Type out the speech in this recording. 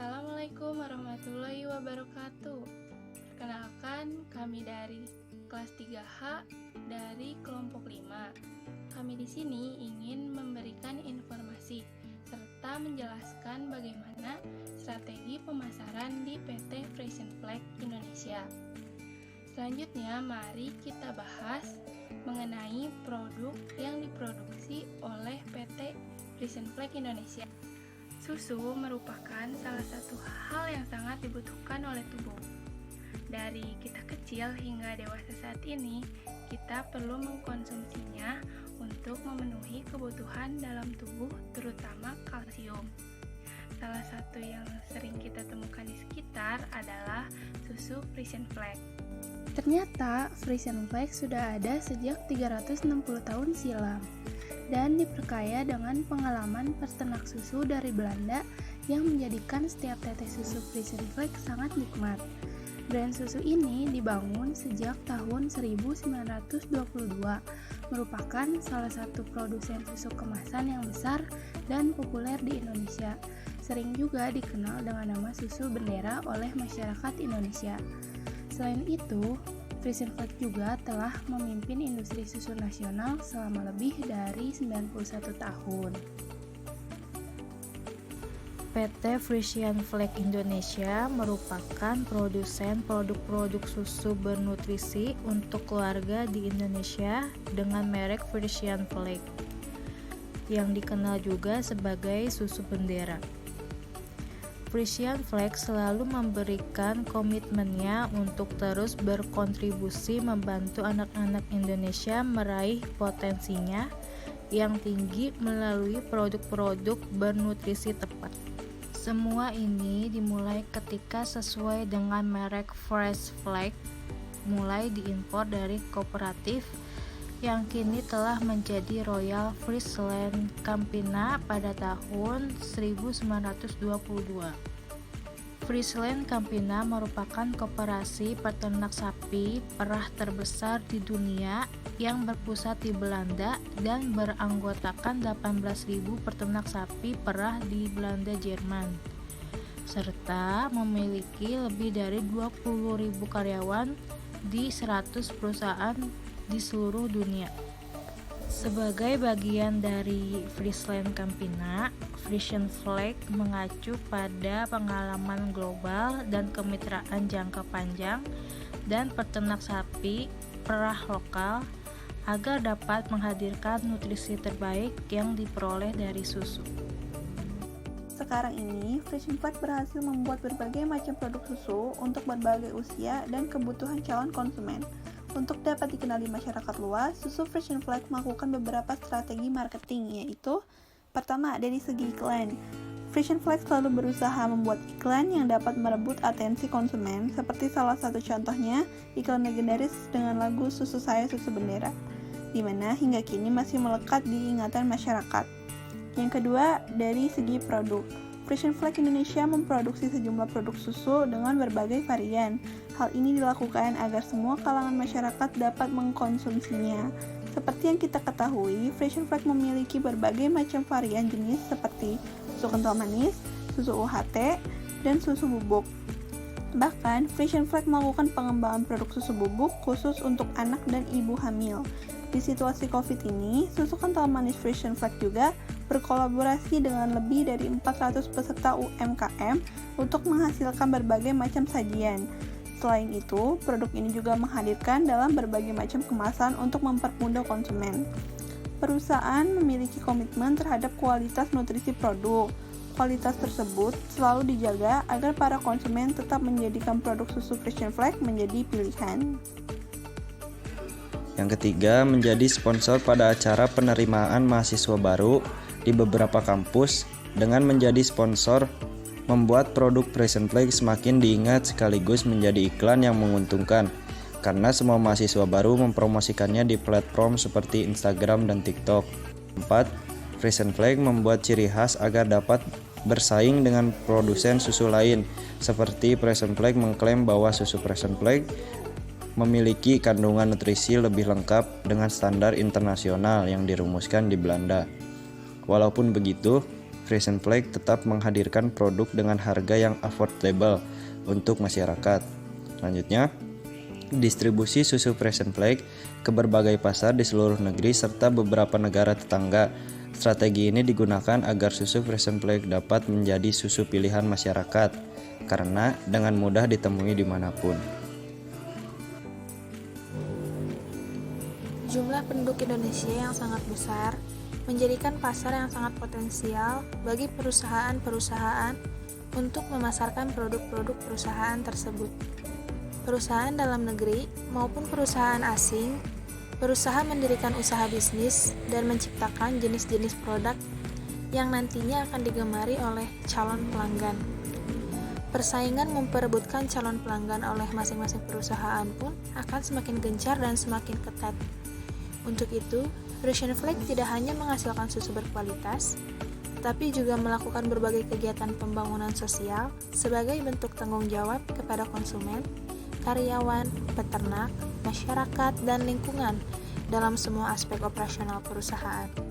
Assalamualaikum warahmatullahi wabarakatuh. Perkenalkan, kami dari kelas 3H dari kelompok 5. Kami di sini ingin memberikan informasi serta menjelaskan bagaimana strategi pemasaran di PT Frisian Flag Indonesia. Selanjutnya, mari kita bahas mengenai produk yang diproduksi oleh PT Frisian Flag Indonesia. Susu merupakan salah satu hal yang sangat dibutuhkan oleh tubuh. Dari kita kecil hingga dewasa saat ini, kita perlu mengkonsumsinya untuk memenuhi kebutuhan dalam tubuh, terutama kalsium. Salah satu yang sering kita temukan di sekitar adalah susu Frisian Flag. Ternyata Frisian Flag sudah ada sejak 360 tahun silam dan diperkaya dengan pengalaman peternak susu dari Belanda yang menjadikan setiap tetes susu Frisian Flag sangat nikmat. Brand susu ini dibangun sejak tahun 1922, merupakan salah satu produsen susu kemasan yang besar dan populer di Indonesia. Sering juga dikenal dengan nama susu bendera oleh masyarakat Indonesia. Selain itu, Frisian Flag juga telah memimpin industri susu nasional selama lebih dari 91 tahun. PT Frisian Flag Indonesia merupakan produsen produk-produk susu bernutrisi untuk keluarga di Indonesia dengan merek Frisian Flag, yang dikenal juga sebagai susu bendera. Frisian Flag selalu memberikan komitmennya untuk terus berkontribusi membantu anak-anak Indonesia meraih potensinya yang tinggi melalui produk-produk bernutrisi tepat. Semua ini dimulai ketika sesuai dengan merek Fresh Flag mulai diimpor dari kooperatif yang kini telah menjadi Royal Friesland Campina pada tahun 1922. Friesland Campina merupakan koperasi peternak sapi perah terbesar di dunia yang berpusat di Belanda dan beranggotakan 18.000 peternak sapi perah di Belanda Jerman, serta memiliki lebih dari 20.000 karyawan di 100 perusahaan di seluruh dunia. Sebagai bagian dari Friesland Campina, Frisian Flag mengacu pada pengalaman global dan kemitraan jangka panjang dan peternak sapi perah lokal agar dapat menghadirkan nutrisi terbaik yang diperoleh dari susu. Sekarang ini, Frisian Flag berhasil membuat berbagai macam produk susu untuk berbagai usia dan kebutuhan calon konsumen. Untuk dapat dikenali masyarakat luas, susu Frisian Flag melakukan beberapa strategi marketing, yaitu pertama, dari segi iklan. Frisian Flag selalu berusaha membuat iklan yang dapat merebut atensi konsumen, seperti salah satu contohnya iklan legendaris dengan lagu Susu Saya Susu Bendera, di mana hingga kini masih melekat di ingatan masyarakat. Yang kedua, dari segi produk. Frisian Flag Indonesia memproduksi sejumlah produk susu dengan berbagai varian. Hal ini dilakukan agar semua kalangan masyarakat dapat mengkonsumsinya. Seperti yang kita ketahui, Frisian Flag memiliki berbagai macam varian jenis seperti susu kental manis, susu UHT, dan susu bubuk. Bahkan, Frisian Flag melakukan pengembangan produk susu bubuk khusus untuk anak dan ibu hamil. Di situasi COVID ini, susu kental manis Frisian Flag juga berkolaborasi dengan lebih dari 400 peserta UMKM untuk menghasilkan berbagai macam sajian. Selain itu, produk ini juga menghadirkan dalam berbagai macam kemasan untuk mempermudah konsumen. Perusahaan memiliki komitmen terhadap kualitas nutrisi produk. Kualitas tersebut selalu dijaga agar para konsumen tetap menjadikan produk susu Frisian Flag menjadi pilihan. Yang ketiga, menjadi sponsor pada acara penerimaan mahasiswa baru di beberapa kampus. Dengan menjadi sponsor, membuat produk Frisian Flag semakin diingat sekaligus menjadi iklan yang menguntungkan, karena semua mahasiswa baru mempromosikannya di platform seperti Instagram dan TikTok. 4. Frisian Flag membuat ciri khas agar dapat bersaing dengan produsen susu lain, seperti Frisian Flag mengklaim bahwa susu Frisian Flag memiliki kandungan nutrisi lebih lengkap dengan standar internasional yang dirumuskan di Belanda. Walaupun begitu, Frisian Flake tetap menghadirkan produk dengan harga yang affordable untuk masyarakat. Selanjutnya, distribusi susu Frisian Flake ke berbagai pasar di seluruh negeri serta beberapa negara tetangga. Strategi ini digunakan agar susu Frisian Flake dapat menjadi susu pilihan masyarakat karena dengan mudah ditemui dimanapun. Jumlah penduduk Indonesia yang sangat besar menjadikan pasar yang sangat potensial bagi perusahaan-perusahaan untuk memasarkan produk-produk perusahaan tersebut. Perusahaan dalam negeri maupun perusahaan asing berusaha mendirikan usaha bisnis dan menciptakan jenis-jenis produk yang nantinya akan digemari oleh calon pelanggan. Persaingan memperebutkan calon pelanggan oleh masing-masing perusahaan pun akan semakin gencar dan semakin ketat. Untuk itu, Frisian Flake tidak hanya menghasilkan susu berkualitas, tetapi juga melakukan berbagai kegiatan pembangunan sosial sebagai bentuk tanggung jawab kepada konsumen, karyawan, peternak, masyarakat, dan lingkungan dalam semua aspek operasional perusahaan.